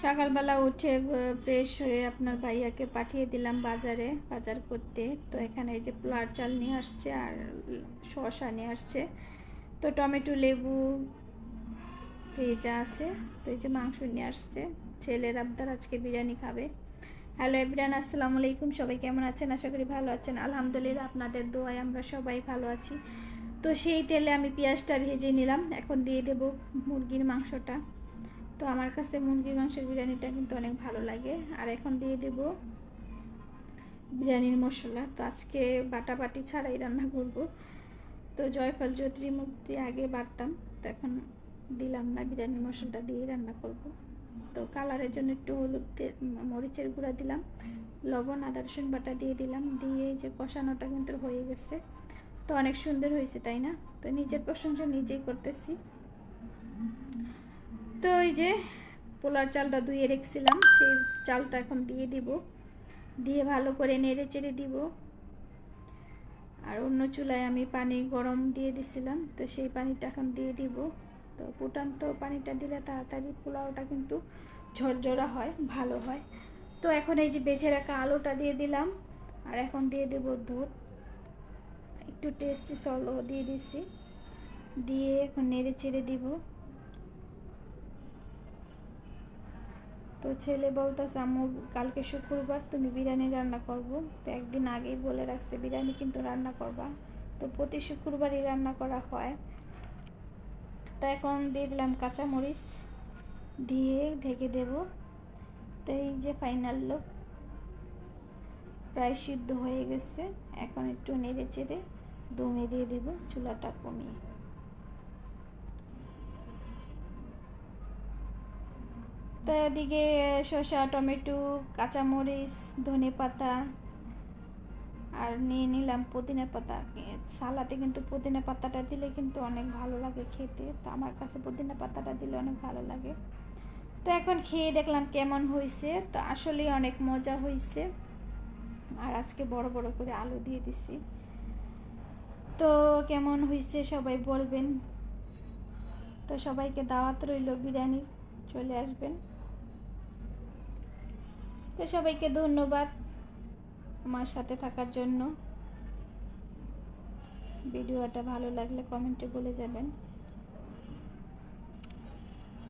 সকালবেলা উঠে ফ্রেশ হয়ে আপনার ভাইয়াকে পাঠিয়ে দিলাম বাজারে বাজার করতে। তো এখানে এই যে পোলার চাল নিয়ে আসছে আর শসা নিয়ে আসছে। তো টমেটো লেবু ভেজা আছে। তো এই যে মাংস নিয়ে আসছে। ছেলের আবদার আজকে বিরিয়ানি খাবে। হ্যালো এভরিওয়ান, আসসালামু আলাইকুম। সবাই কেমন আছেন? আশা করি ভালো আছেন। আলহামদুলিল্লাহ, আপনাদের দোয়ায় আমরা সবাই ভালো আছি। তো সেই তেলে আমি পেঁয়াজটা ভেজে নিলাম। এখন দিয়ে দেব মুরগির মাংসটা। তো আমার কাছে মুরগির মাংসের বিরিয়ানিটা কিন্তু অনেক ভালো লাগে। আর এখন দিয়ে দেব বিরিয়ানির মশলা। তো আজকে বাটাবাটি ছাড়াই রান্না করব। তো জয়ফল জয়ত্রী মুক্তি আগে বাটতাম, তো এখন দিলাম না, বিরিয়ানির মশলাটা দিয়ে রান্না করব। তো কালারের জন্য একটু হলুদ মরিচের গুঁড়া দিলাম, লবণ আদা রসুন বাটা দিয়ে দিলাম। দিয়ে যে কষানোটা কিন্তু হয়ে গেছে। তো অনেক সুন্দর হয়েছে, তাই না? তো নিজের প্রশংসা নিজেই করতেছি। তো ওই যে পোলার চালটা ধুয়ে রেখেছিলাম, সেই চালটা এখন দিয়ে দিব। দিয়ে ভালো করে নেড়ে চেড়ে দিব। আর অন্য চুলায় আমি পানি গরম দিয়ে দিছিলাম, তো সেই পানিটা এখন দিয়ে দিব। তো ফুটান্ত পানিটা দিলে তাড়াতাড়ি পোলাওটা কিন্তু ঝরঝরা হয়, ভালো হয়। তো এখন এই যে বেছে রাখা আলুটা দিয়ে দিলাম। আর এখন দিয়ে দেব দুধ, একটু টেস্টি সলও দিয়ে দিছি। দিয়ে এখন নেড়ে চেড়ে দিব। তো ছেলে বলতেছে আম্মু কালকে শুক্রবার তুমি বিরিয়ানি রান্না করবো। তো একদিন আগেই বলে রাখছে বিরিয়ানি কিন্তু রান্না করবা। তো প্রতি শুক্রবারই রান্না করা হয়। তো এখন দিয়ে দিলাম কাঁচামরিচ, দিয়ে ঢেকে দেব। তো এই যে ফাইনাল লুক, প্রায় সিদ্ধ হয়ে গেছে। এখন একটু নেড়ে চেড়ে দমে দিয়ে দেব, চুলাটা কমিয়ে। তো এদিকে শসা টমেটো কাঁচামরিচ ধনে পাতা আর নিয়ে নিলাম পুদিনা পাতা। সালাদে কিন্তু পুদিনা পাতাটা দিলে কিন্তু অনেক ভালো লাগে খেতে। তো আমার কাছে পুদিনা পাতাটা দিলে অনেক ভালো লাগে। তো এখন খেয়ে দেখলাম কেমন হয়েছে। তো আসলেই অনেক মজা হয়েছে। আর আজকে বড় বড় করে আলু দিয়ে দিছি। তো কেমন হয়েছে সবাই বলবেন। তো সবাইকে দাওয়াত রইল বিরিয়ানির, চলে আসবেন। তো সবাইকে ধন্যবাদ আমার সাথে থাকার জন্য। ভিডিওটা ভালো লাগলে কমেন্টে বলে যাবেন।